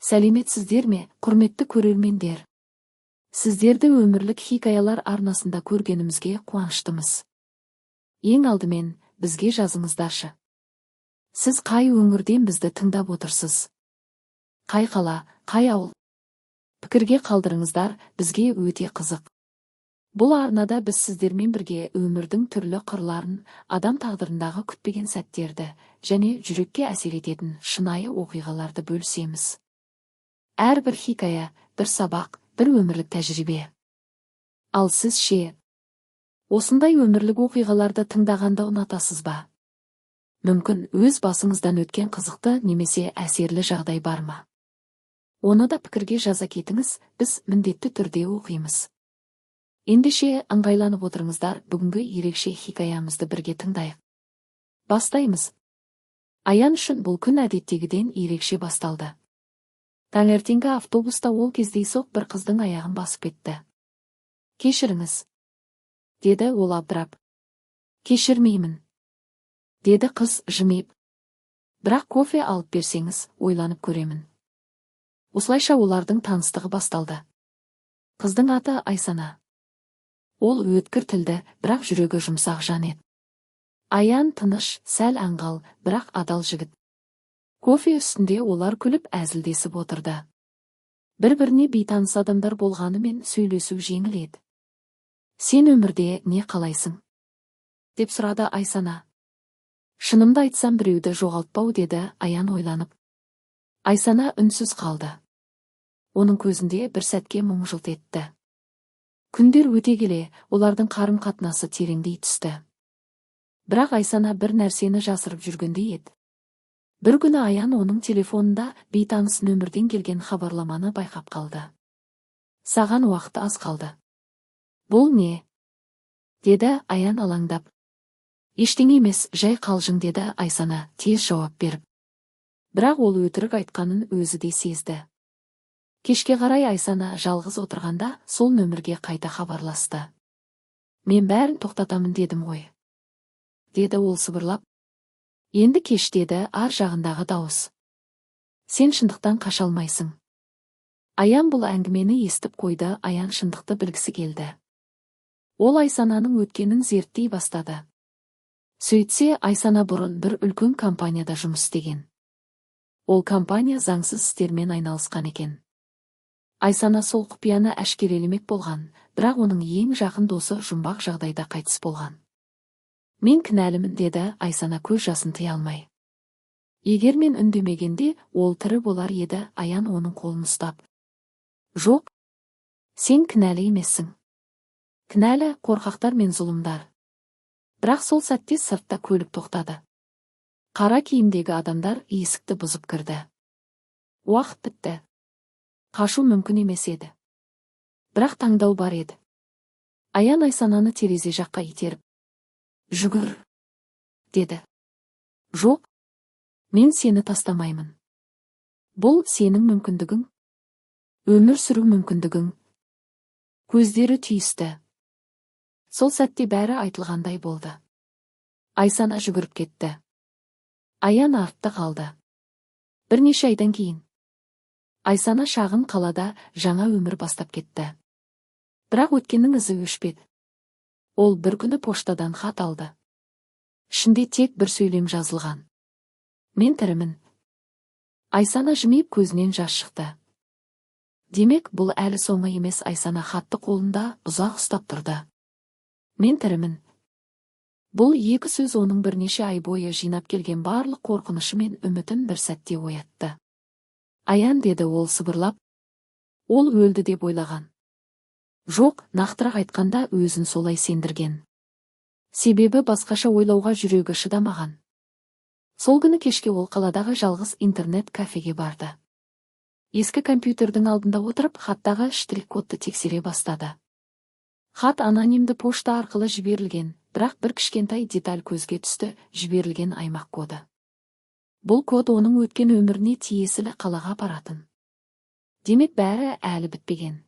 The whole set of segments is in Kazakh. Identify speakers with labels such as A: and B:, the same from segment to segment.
A: Сәлеметсіздер ме, құрметті көрермендер? Сіздерді өмірлік хикаялар арнасында көргенімізге қуаныштымыз. Ең алдымен, бізге жазыңыздаршы. Сіз қай өңірден бізді тыңдап отырсыз? Қай қала, қай ауыл? Пікірге қалдырыңыздар, бізге өте қызық. Бұл арнада біз сіздермен бірге өмірдің түрлі қырларын, адам тағдырындағы күтпеген сәттерді, және жүрекке әсер ететін шынайы оқиғаларды бөлісеміз. Әрбір хикая, бір сабақ, бір өмірлік тәжірибе. Ал сіз ше? Осындай өмірлік оқиғаларды тыңдағанды ұнатасыз ба? Мүмкін өз басыңыздан өткен қызықты немесе әсерлі жағдай бар ма? Оны да пікірге жаза кетіңіз, біз міндетті түрде оқимыз. Ендеше ыңғайланып отырыңыздар, бүгінгі ерекше хикаямызды бірге тыңдайық. Бастаймыз. Аян үшін бұл күн әдеттегіден ерекше басталды. Таңертеңгі автобуста ол кездейсоқ бір қыздың аяғын басып кетті. Кешіріңіз, деді ол абдырап. Кешірмеймін, деді қыз жымиып. Бірақ кофе алып берсеңіз, ойланып көремін. Осылайша олардың таныстығы басталды. Қыздың аты Айсана. Ол өткір тілді, бірақ жүрегі жұмсақ жан еді. Аян тыныш, сәл аңғал, бірақ адал жігіт. Кофе үстінде олар күліп әзілдесіп отырды. Бір-біріне бейтаныс адамдар болғанымен сөйлесу жеңіл еді. Сен өмірде не қалайсың? Деп сұрады Айсана. Шынымды айтсам біреуді жоғалтпау, деді Аян ойланып. Айсана үнсіз қалды. Оның көзінде бір сәтке мұң жылт етті. Күндер өте келе, олардың қарым-қатынасы тереңдей түсті. Бірақ Айсана бір нәрсені жасырып жүргендей еді. Бір күні Аян оның телефонында бейтаныс нөмірден келген хабарламаны байқап қалды. Саған уақыт аз қалды. Бұл не? Деді Аян алаңдап. Ештеңе емес, жай қалжың, деді Айсана тез жауап беріп. Бірақ ол өтірік айтқанын өзі де сезді. Кешке қарай Айсана жалғыз отырғанда сол нөмірге қайта хабарласты. Мен бәрін тоқтатамын дедім ғой, деді ол сыбырлап. Енді кеш, деді ар жағындағы дауыс. Сен шындықтан қаша алмайсың. Аян бұл әңгімені естіп қойды. Аян шындықты білгісі келді. Ол Айсананың өткенін зерттей бастады. Сөйтсе, Айсана бұрын бір үлкен компанияда жұмыс істеген. Ол компания заңсыз істермен айналысқан екен. Айсана сол құпияны әшкерелемек болған, бірақ оның ең жақын досы жұмбақ жағдайда қайтыс болған. Мен кінәлімін, деді Айсана көз жасын тыя алмай. Егер мен үндемегенде, ол тірі болар еді. Аян оның қолын ұстап. Жоқ, сен кінәлі емессің. Кінәлі қорқақтар мен зұлымдар. Бірақ сол сәтте сыртта көлік тоқтады. Қара киімдегі адамдар есікті бұзып кірді. Уақыт бітті. Қашу мүмкін емес еді. Бірақ таңдау бар еді. Аян Айсананы терезе жаққа итеріп. Жүгір, деді. Жоқ, мен сені тастамаймын. Бұл сенің мүмкіндігің. Өмір сүру мүмкіндігің. Көздері түйісті. Сол сәтте бәрі айтылғандай болды. Айсана жүгіріп кетті. Аян артта қалды. Бірнеше айдан кейін Айсана шағын қалада жаңа өмір бастап кетті. Бірақ өткеннің ізі өшпеді. Ол бір күні поштадан хат алды. Ішінде тек бір сөйлем жазылған. Мен тірімін. Айсана жымиып көзінен жас шықты. Демек, бұл әлі соңы емес. Айсана хатты қолында ұзақ ұстап тұрды. Мен тірімін. Бұл екі сөз оның бірнеше ай бойы жинап келген барлық қорқынышы мен үмітін бір сәтте оятты. Аян, деді ол сыбырлап. Ол өлді деп ойлаған. Жоқ, нақтырақ айтқанда өзін солай сендірген. Себебі басқаша ойлауға жүрегі шыдамаған. Сол күні кешке ол қаладағы жалғыз интернет кафеге барды. Ескі компьютердің алдында отырып, хаттағы штрих-кодты тексере бастады. Хат анонимді пошта арқылы жіберілген, бірақ бір кішкентай деталь көзге түсті: жіберілген аймақ коды. Бұл код оның өткен өміріне тиесілі қалаға апаратын. Демек, бәрі әлі бітпеген.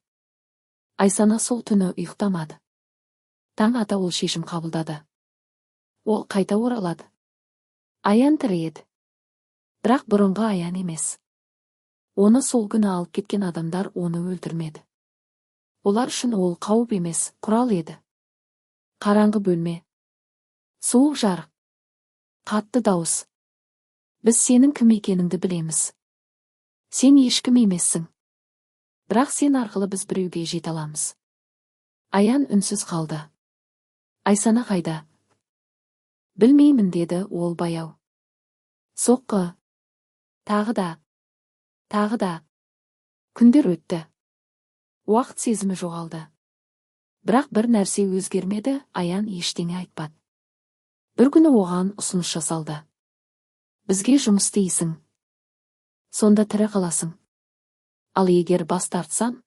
A: Айсана сол түні ұйықтамады. Таң ата ол шешім қабылдады. Ол қайта оралады. Аян тірі еді. Бірақ бұрынғы Аян емес. Оны сол күні алып кеткен адамдар оны өлтірмеді. Олар үшін ол қауіп емес, құрал еді. Қараңғы бөлме. Суық жарық. Қатты дауыс. Біз сенің кім екеніңді білеміз. Сен ешкім емессің. Бірақ сен арқылы біз біреуге жете аламыз. Аян үнсіз қалды. Айсана қайда? Білмеймін деді ол баяу. Соққы. Тағы да. Күндер өтті. Уақыт сезімі жоғалды. Бірақ бір нәрсе өзгермеді, Аян ештеңе айтпады. Бір күні оған ұсыныс жасалды. Бізге жұмыс істейсің. Сонда тірі қаласың. Ал егер бас тартсам,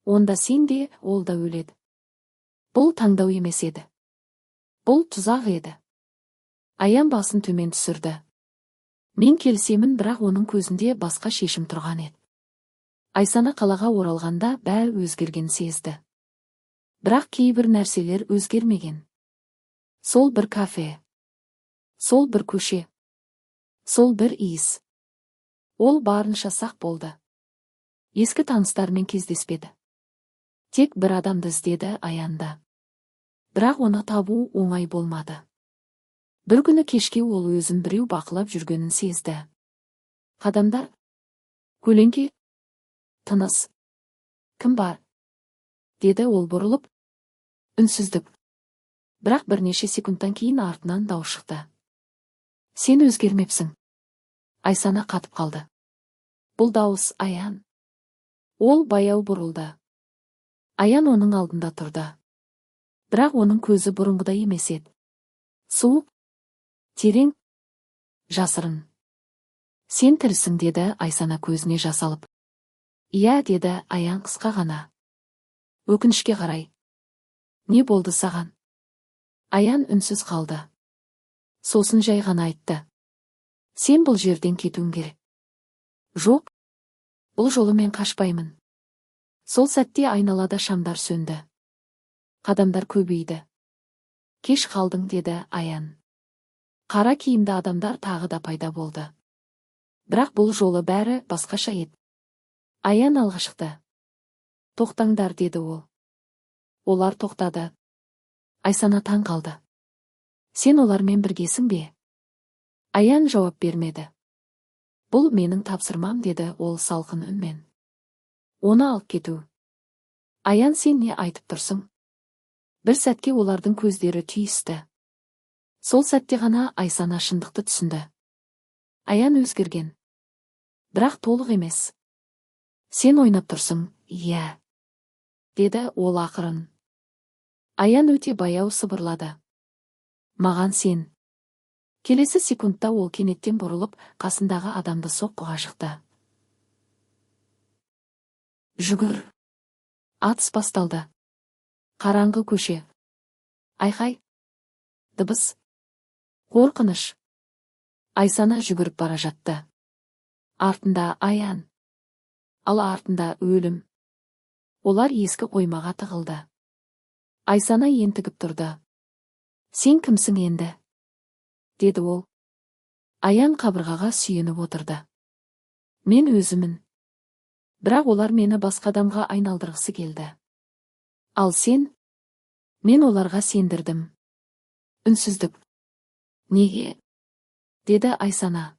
A: онда сен де, ол да өледі. Бұл таңдау емес еді. Бұл тұзақ еді. Аян басын төмен түсірді. Мен келісемін, бірақ оның көзінде басқа шешім тұрған еді. Айсана қалаға оралғанда бәрі өзгерген сезді. Бірақ кейбір нәрселер өзгермеген. Сол бір кафе. Сол бір көше. Сол бір иіс. Ол барынша сақ болды. Ескі таныстармен кездеспеді. Тек бір адамды іздеді Аянда. Бірақ оны табу оңай болмады. Бір күні кешке ол өзін біреу бақылап жүргенін сезді. Қадамдар. Көлеңке. Тыныс. Кім бар? Деді ол бұрылып. Үнсіздік. Бірақ бірнеше секундтан кейін артынан дауыс шықты. Сен өзгермепсің. Айсана қатып қалды. Бұл дауыс Аян. Ол баяу бұрылды. Аян оның алдында тұрды. Бірақ оның көзі бұрынғыдай емес еді. Суық, терең, жасырын. Сен тірісің, деді Айсана көзіне жас алып. Иә, деді Аян қысқа ғана. Өкінішке қарай. Не болды саған? Аян үнсіз қалды. Сосын жай ғана айтты. Сен бұл жерден кетуің керек. Жоқ, бұл жолы мен қашпаймын. Сол сәтте айналада шамдар сөнді. Қадамдар көбейді. Кеш қалдың, деді Аян. Қара киімді адамдар тағы да пайда болды. Бірақ бұл жолы бәрі басқаша еді. Аян алға шықты. Тоқтаңдар, деді ол. Олар тоқтады. Айсана таң қалды. Сен олармен біргесің бе? Аян жауап бермеді. Бұл менің тапсырмам, деді ол салқын үнмен. Оны алып кету. Аян, сен не айтып тұрсың? Бір сәтке олардың көздері түйісті. Сол сәтте ғана Айсана шындықты түсінді. Аян өзгерген. Бірақ толық емес. Сен ойнап тұрсың, иә, деді ол ақырын. Аян өте баяу сыбырлады. Маған сен. Келесі секундта ол кенеттен бұрылып, қасындағы адамды соққыға жықты. Жүгір. Атыс басталды. Қараңғы көше. Айқай. Дыбыс. Қорқыныш. Айсана жүгіріп бара жатты. Артында Аян. Ал артында өлім. Олар ескі қоймаға тығылды. Айсана ентігіп тұрды. Сен кімсің енді? Деді ол. Аян қабырғаға сүйеніп отырды. Мен өзімін. Бірақ олар мені басқа адамға айналдырғысы келді. Ал сен? Мен оларға сендірдім. Үнсіздік. Неге? Деді Айсана.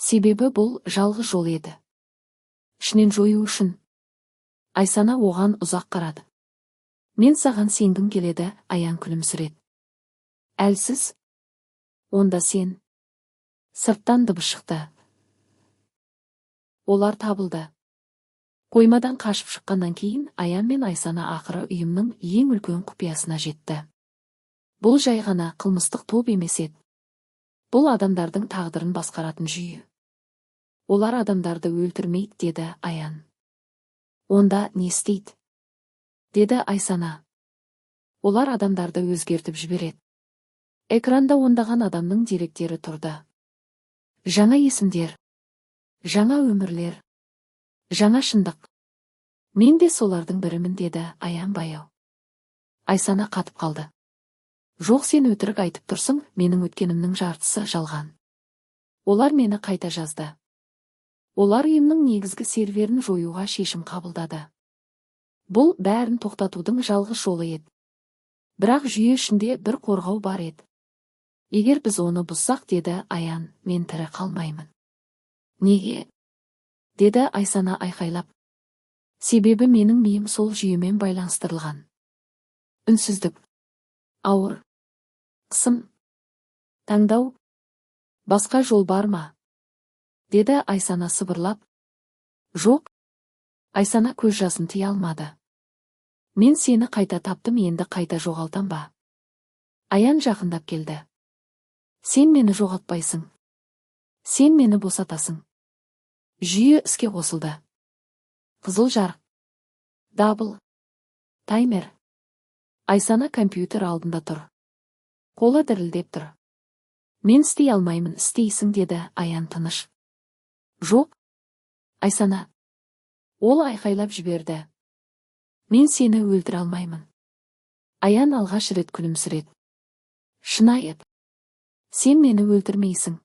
A: Себебі бұл жалғыз жол еді. Ішінен жою үшін. Айсана оған ұзақ қарады. Мен саған сенгім келеді, Аян күлімсіреді. Әлсіз? Онда сен. Сырттан дыбыс шықты. Олар табылды. Қоймадан қашып шыққаннан кейін Аян мен Айсана ақыры ұйымның ең үлкен құпиясына жетті. Бұл жай ғана қылмыстық топ емес еді. Бұл адамдардың тағдырын басқаратын жүйе. Олар адамдарды өлтірмейді, деді Аян. Онда не істейді? Деді Айсана. Олар адамдарды өзгертіп жібереді. Экранда ондаған адамның деректері тұрды. Жаңа есімдер. Жаңа өмірлер. Жаңа шындық. Мен де солардың бірімін, деді Аян баяу. Айсана қатып қалды. Жоқ, сен өтірік айтып тұрсың, менің өткенімнің жартысы жалған. Олар мені қайта жазды. Олар ұйымның негізгі серверін жоюға шешім қабылдады. Бұл бәрін тоқтатудың жалғыз жолы еді. Бірақ жүйе ішінде бір қорғау бар еді. Егер біз оны бұзсақ, деді Аян, мен тірі қалмаймын. Неге? Деді Айсана айқайлап. Себебі менің миым сол жүйемен байланыстырылған. Үнсіздік. Ауыр. Қысым. Таңдау. Басқа жол бар ма? Деді Айсана сыбырлап. Жоқ. Айсана көз жасын тия алмады. Мен сені қайта таптым, енді қайта жоғалтам ба? Аян жақындап келді. Сен мені жоғалтпайсың. Сен мені босатасың. Жүйе іске қосылды. Қызыл жарық. Дабыл. Таймер. Айсана компьютер алдында тұр. Қолы дірілдеп тұр. Мен істей алмаймын, істейсің, деді Аян тыныш. Жоқ. Айсана. Ол айқайлап жіберді. Мен сені өлтіре алмаймын. Аян алғаш рет күлімсіреді. Шынайы. Сен мені өлтірмейсің.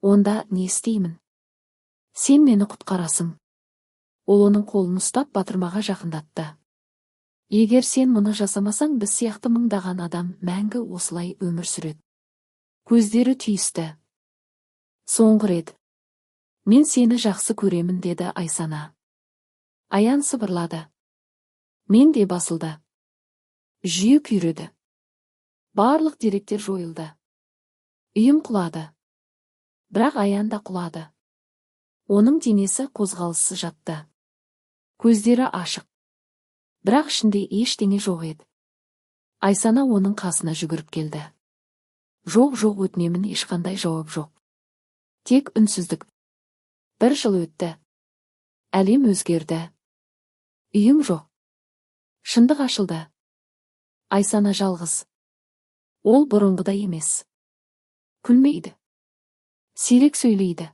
A: Онда не істеймін? Сен мені құтқарасың. Ол оның қолын ұстап батырмаға жақындатты. Егер сен мұны жасамасаң, біз сияқты мыңдаған адам мәңгі осылай өмір сүреді. Көздері түйісті. Соңғы рет. Мен сені жақсы көремін, деді Айсана. Аян сыбырлады. Мен де басылды. Жүйе күйреді. Барлық деректер жойылды. Үйім құлады. Бірақ Аян да құлады. Оның денесі қозғалыссыз жатты. Көздері ашық. Бірақ ішінде ештеңе жоқ еді. Айсана оның қасына жүгіріп келді. Жоқ, өтінемін, ешқандай жауап жоқ. Тек үнсіздік. Бір жыл өтті. Әлем өзгерді. Үйім жоқ. Шындық ашылды. Айсана жалғыз. Ол бұрынғыдай емес. Күлмейді. Сирек сөйлейді.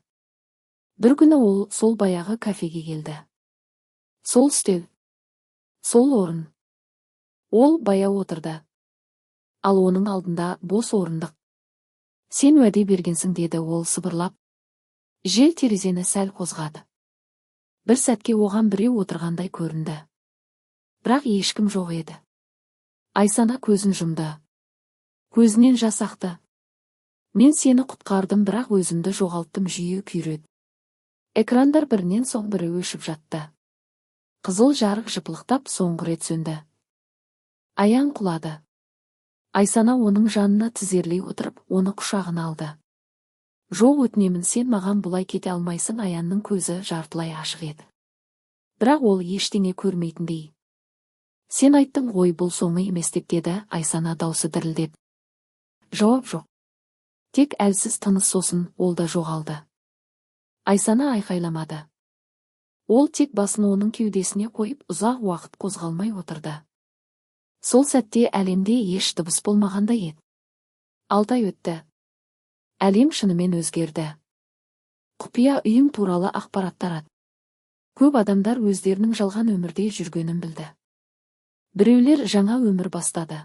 A: Бір күні ол сол баяғы кафеге келді. Сол үстел. Сол орын. Ол баяу отырды. Ал оның алдында бос орындық. Сен уәде бергенсің, деді ол сыбырлап. Жел терезені сәл қозғады. Бір сәтке оған біреу отырғандай көрінді. Бірақ ешкім жоқ еді. Айсана көзін жұмды. Көзінен жас ақты. Мен сені құтқардым, бірақ өзімді жоғалттым, жүйе күйреді. Экрандар бірінен соң бірі өшіп жатты. Қызыл жарық жыпылықтап соңғы рет сөнді. Аян құлады. Айсана оның жанына тізерлей отырып, оны құшағына алды. Жоқ, өтінемін, сен маған бұлай кете алмайсың. Аянның көзі жартылай ашық еді. Бірақ ол ештеңе көрмейтіндей. Сен айттың ғой, бұл соңы емес, деп, деді Айсана даусы дірілдеп. Жауап жоқ. Тек әлсіз тыныс, сосын ол да жоғалды. Айсана айқайламады. Ол тек басын оның кеудесіне қойып ұзақ уақыт қозғалмай отырды. Сол сәтте әлемде еш дыбыс болмағандай еді. 6 ай өтті. Әлем шынымен өзгерді. Құпия үйім туралы ақпарат тарады. Көп адамдар өздерінің жалған өмірде жүргенін білді. Біреулер жаңа өмір бастады.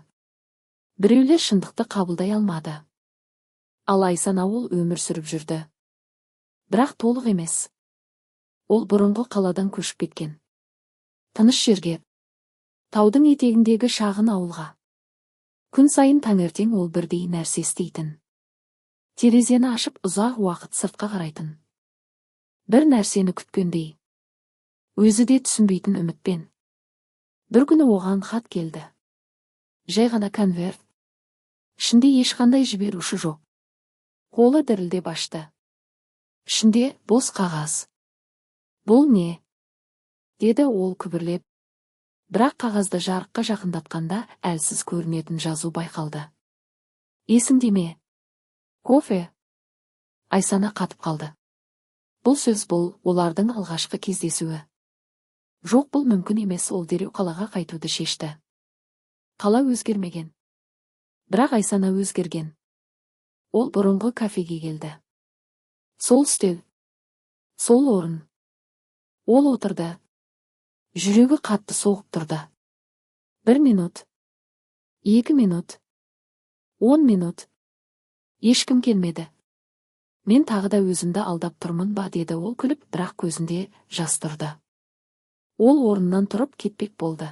A: Біреулер шындықты қабылдай алмады. Ал Айсана ол өмір сүріп жүрді. Бірақ толық емес. Ол бұрынғы қаладан көшіп кеткен. Тыныш жерге. Таудың етегіндегі шағын ауылға. Күн сайын таңертең ол бірдей нәрсе істейтін. Терезені ашып ұзақ уақыт сыртқа қарайтын. Бір нәрсені күткендей. Өзі де түсінбейтін үмітпен. Бір күні оған хат келді. Жай ғана конверт. Ішінде ешқандай жіберуші жоқ. Қолы дірілдеп ашты. Ішінде бос қағаз. Бұл не? Деді ол күбірлеп. Бірақ қағазды жарыққа жақындатқанда әлсіз көрінетін жазу байқалды. Есіңде ме? Кофе. Айсана қатып қалды. Бұл сөз, бұл олардың алғашқы кездесуі. Жоқ, бұл мүмкін емес. Ол дереу қалаға қайтуды шешті. Қала өзгермеген. Бірақ Айсана өзгерген. Ол бұрынғы кафеге келді. Сол үстел. Сол орын. Ол отырды. Жүрегі қатты соғып тұрды. 1 минут. 2 минут. 10 минут. Ешкім келмеді. Мен тағы да өзімді алдап тұрмын ба, деді ол күліп, бірақ көзінде жас тұрды. Ол орнынан тұрып кетпек болды.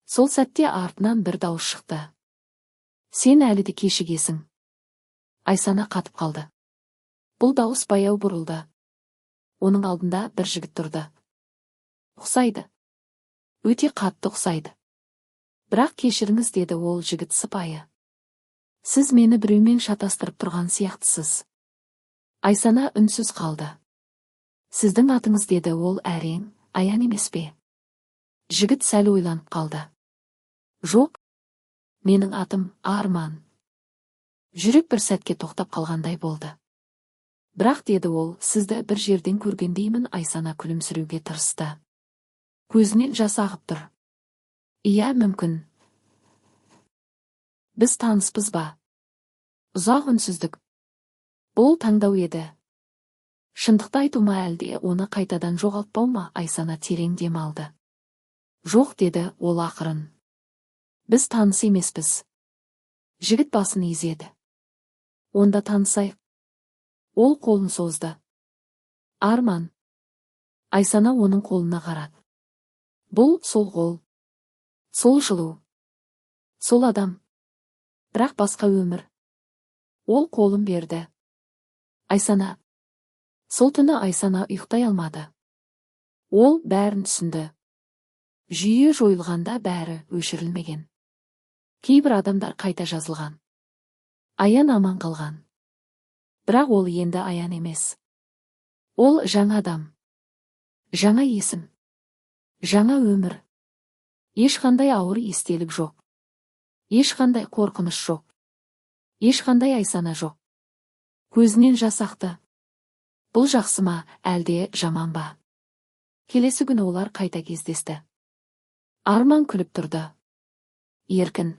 A: Сол сәтте артынан бір дауыс шықты. Сен әлі де кешігесің. Айсана қатып қалды. Бұл дауыс баяу бұрылды. Оның алдында бір жігіт тұрды. Ұқсайды. Өте қатты ұқсайды. Бірақ кешіріңіз, деді ол жігіт сыпайы. Сіз мені біреумен шатастырып тұрған сияқтысыз. Айсана үнсіз қалды. Сіздің атыңыз, деді ол әрең, Аян емес пе? Жігіт сәл ойланып қалды. Жоқ, менің атым Арман. Жүрек бір сәтке тоқтап қалғандай болды. Бірақ, деді ол, сізді бір жерден көргендеймін. Айсана күлімсіреуге тырысты. Көзінен жас ағып тұр. Иә, мүмкін. Біз таныспыз ба? Ұзақ үнсіздік. Бұл таңдау еді. Шындықты айту ма, әлде оны қайтадан жоғалтпау ма? Айсана терең дем алды. Жоқ, деді ол ақырын. Біз таныс емеспіз. Жігіт басын изеді. Онда танысайық. Ол қолын созды. Арман. Айсана оның қолына қарады. Бұл сол қол. Сол жылу. Сол адам. Бірақ басқа өмір. Ол қолын берді. Айсана. Сол түні Айсана ұйықтай алмады. Ол бәрін түсінді. Жүйе жойылғанда бәрі өшірілмеген. Кейбір адамдар қайта жазылған. Аян аман қалған. Бірақ ол енді Аян емес. Ол жаңа адам. Жаңа есім. Жаңа өмір. Ешқандай ауыр естелік жоқ. Ешқандай қорқыныш жоқ. Ешқандай Айсана жоқ. Көзінен жас ақты. Бұл жақсы ма, әлде жаман ба? Келесі күні олар қайта кездесті. Арман күліп тұрды. Еркін.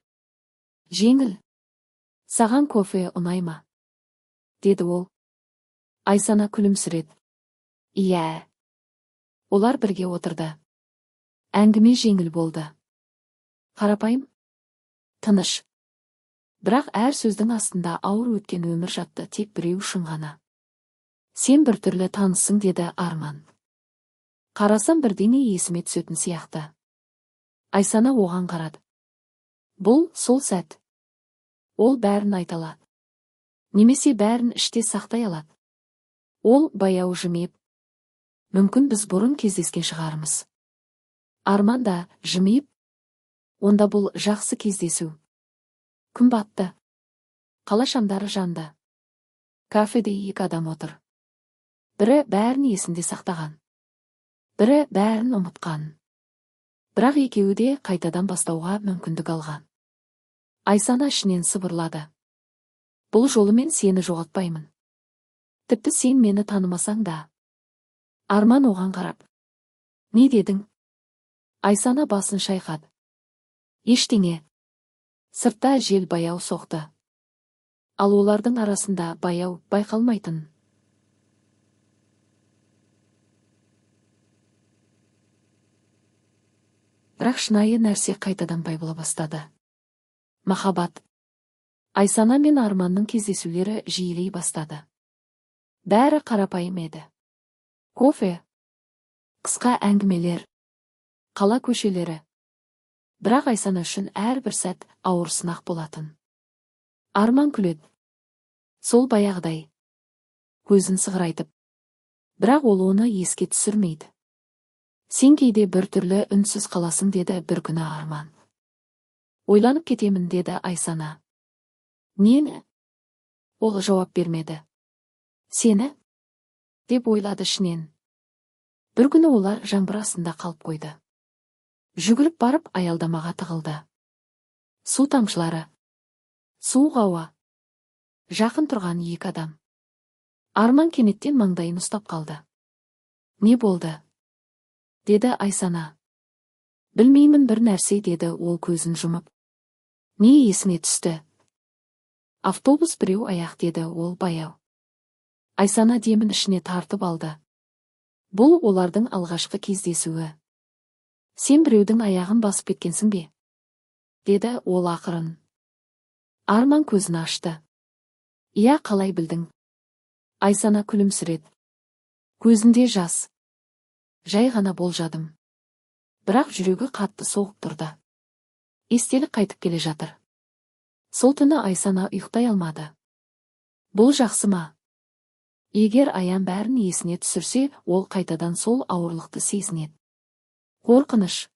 A: Жеңіл. Саған кофе ұнай ма? Деді ол. Айсана күлімсіреді. Иә. Олар бірге отырды. Әңгіме жеңіл болды. Қарапайым. Тыныш. Бірақ әр сөздің астында ауыр өткен өмір жатты, тек біреу үшін ғана. Сен бір түрлі танысың, деді Арман. Қарасам бірдеңе есіме түсетін сияқты. Айсана оған қарады. Бұл сол сәт. Ол бәрін айта алады. Немесе бәрін іште сақтай алады. Ол баяу жымиып. Мүмкін біз бұрын кездескен шығармыз. Арман да жымиып. Онда бұл жақсы кездесу. Күн батты. Қала шамдары жанды. Кафеде екі адам отыр. Бірі бәрін есінде сақтаған. Бірі бәрін ұмытқан. Бірақ екеуі де қайтадан бастауға мүмкіндік алған. Айсана ішінен сыбырлады. Бұл жолы мен сені жоғалтпаймын. Тіпті сен мені танымасаң да. Арман оған қарап. Не дедің? Айсана басын шайқады. Ештеңе. Сыртта жел баяу соқты. Ал олардың арасында баяу байқалмайтын. Бірақ шынайы нәрсе қайтадан байбыла бастады. Махаббат. Айсана мен Арманның кездесулері жиілей бастады. Бәрі қарапайым еді. Кофе. Қысқа әңгімелер. Қала көшелері. Бірақ Айсана үшін әрбір сәт ауыр сынақ болатын. Арман күледі. Сол баяғыдай. Көзін сығырайтып. Бірақ ол оны еске түсірмейді. Сен кейде бір түрлі үнсіз қаласың, деді бір күні Арман. Ойланып кетемін, деді Айсана. Нені? Ол жауап бермеді. Сені? Деп ойлады ішінен. Бір күні олар жаңбыр астында қалып қойды. Жүгіріп барып аялдамаға тығылды. Су тамшылары. Суық ауа. Жақын тұрған екі адам. Арман кенеттен маңдайын ұстап қалды. Не болды? Деді Айсана. Білмеймін, бір нәрсе, деді ол көзін жұмып. Не есіңе түсті? Автобус біреу аяқ, деді ол баяу. Айсана демін ішіне тартып алды. Бұл олардың алғашқы кездесуі. Сен біреудің аяғын басып кеткенсің бе? Деді ол ақырын. Арман көзін ашты. Иә, қалай білдің? Айсана күлімсіреді. Көзінде жас. Жай ғана болжадым. Бірақ жүрегі қатты соғып тұрды. Естелік қайтып келе жатыр. Сол түні Айсана ұйықтай алмады. Бұл жақсы ма? Егер Аян бәрін есіне түсірсе, ол қайтадан сол ауырлықты сезінеді. Қорқыныш,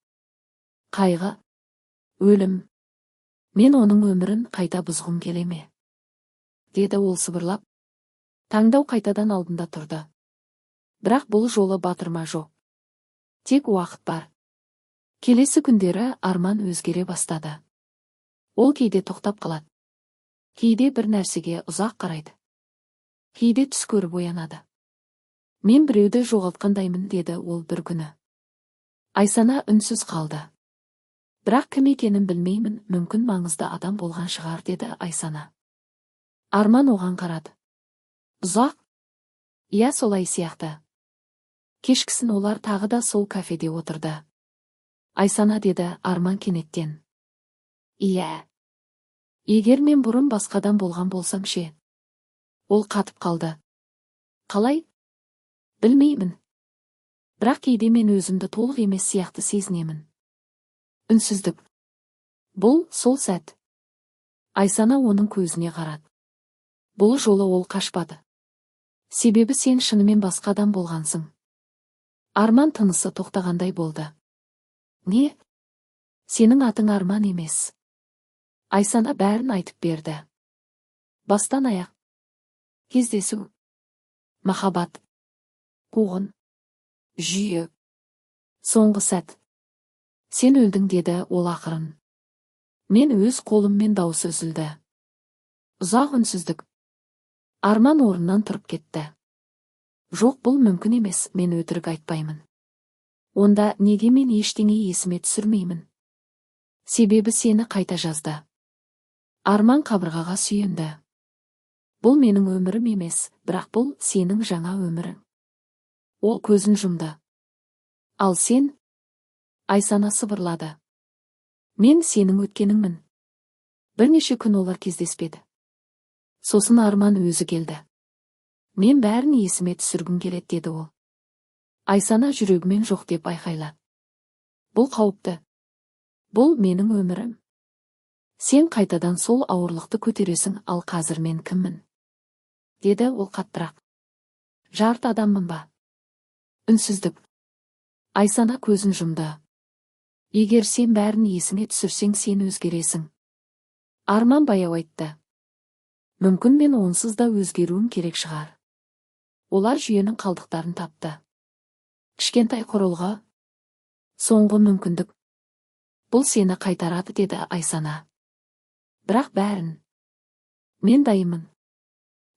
A: қайғы, өлім. Мен оның өмірін қайта бұзғым келе ме? Деді ол сыбырлап. Таңдау қайтадан алдында тұрды. Бірақ бұл жолы батырма жоқ. Тек уақыт бар. Келесі күндері арман өзгере бастады. Ол кейде тоқтап қалады. Кейде бір нәрсеге ұзақ қарайды. Кейде түс көріп оянады. Мен біреуді жоғалтқандаймын, деді ол бір күні. Айсана үнсіз қалды. Бірақ кім екенін білмеймін, мүмкін маңызды адам болған шығар, деді Айсана. Арман оған қарады. Ұзақ? Иә, солай сияқты. Кешкісін олар тағы да сол кафеде отырды. Айсана, деді Арман кенеттен. Иә. Егер мен бұрын басқадан болған болсам ше? Ол қатып қалды. Қалай? Білмеймін. Бірақ кейде мен өзімді толық емес сияқты сезінемін. Үнсіздік. Бұл сол сәт. Айсана оның көзіне қарады. Бұл жолы ол қашпады. Себебі сен шынымен басқадан болғансың. Арман тынысы тоқтағандай болды. Не? Сенің атың Арман емес. Айсана бәрін айтып берді. Бастан аяқ. Кездесу. Махаббат. Қуғын. Жүйе. Соңғы сәт. Сен өлдің, деді ол ақырын. Мен өз қолыммен дауысы үзілді. Ұзақ үнсіздік. Арман орнынан тұрып кетті. Жоқ, бұл мүмкін емес, мен өтірік айтпаймын. Онда неге мен ештеңе есіме түсірмеймін? Себебі сені қайта жазды. Арман қабырғаға сүйенді. Бұл менің өмірім емес, бірақ бұл сенің жаңа өмірің. Ол көзін жұмды. Ал сен? Айсана сыбырлады. Мен сенің өткеніңмін. Бірнеше күн олар кездеспеді. Сосын Арман өзі келді. Мен бәрін есіме түсіргім келеді, деді ол. Айсана жүрегімен жоқ деп айқайлады. Бұл қауіпті. Бұл менің өмірім. Сен қайтадан сол ауырлықты көтересің, ал қазір мен кіммін? Деді ол қаттырақ. Жарты адаммын ба? Үнсіздік. Айсана көзін жұмды. Егер сен бәрін есіңе түсірсең, сен өзгересің. Арман баяу айтты. Мүмкін мен онсыз да өзгеруім керек шығар. Олар жүйенің қалдықтарын тапты. Кішкентай құрылғы. Соңғы мүмкіндік. Бұл сені қайтарады, деді Айсана. Бірақ бәрін. Мен дайынмын.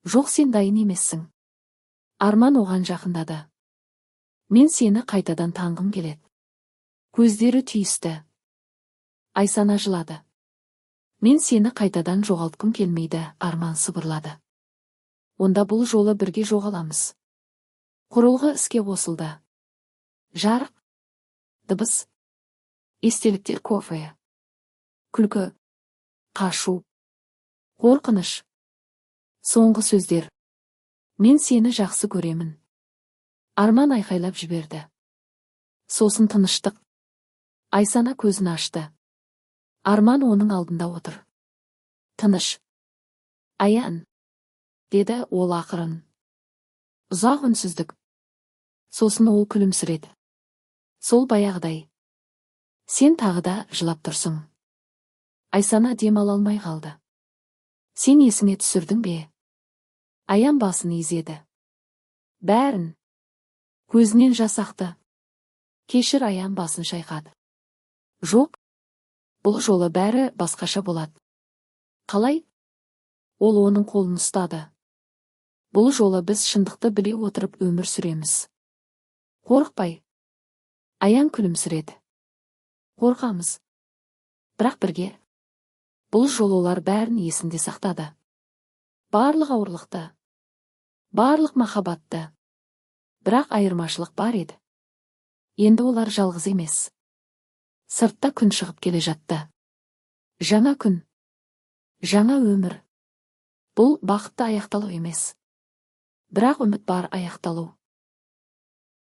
A: Жоқ, сен дайын емессің. Арман оған жақындады. Мен сені қайтадан таңғым келеді. Көздері түйісті. Айсана жылады. Мен сені қайтадан жоғалтқым келмейді, Арман сыбырлады. Онда бұл жолы бірге жоғаламыз. Құрылғы іске қосылды. Жарық. Дыбыс. Естеліктер, кофе. Күлкі. Қашу. Қорқыныш. Соңғы сөздер. Мен сені жақсы көремін. Арман айқайлап жіберді. Сосын тыныштық. Айсана көзін ашты. Арман оның алдында отыр. Тыныш. Аян. Деді ол ақырын. Ұзақ үнсіздік. Сосын ол күлімсіреді. Сол баяғыдай. Сен тағы да жылап тұрсың. Айсана демала алмай қалды. Сен есіңе түсірдің бе? Аян басын изеді. Бәрін. Көзінен жас ақты. Кешір, Аян басын шайқады. Жоқ. Бұл жолы бәрі басқаша болады. Қалай? Ол оның қолын ұстады. Бұл жолы біз шындықты біле отырып өмір сүреміз. Қорықпай. Аян күлімсіреді. Қорқамыз. Бірақ бірге. Бұл жол олар бәрін есінде сақтады. Барлық ауырлықты. Барлық махаббатты. Бірақ айырмашылық бар еді. Енді олар жалғыз емес. Сыртта күн шығып келе жатты. Жаңа күн. Жаңа өмір. Бұл бақытты аяқталу емес. Бірақ үміт бар аяқталу.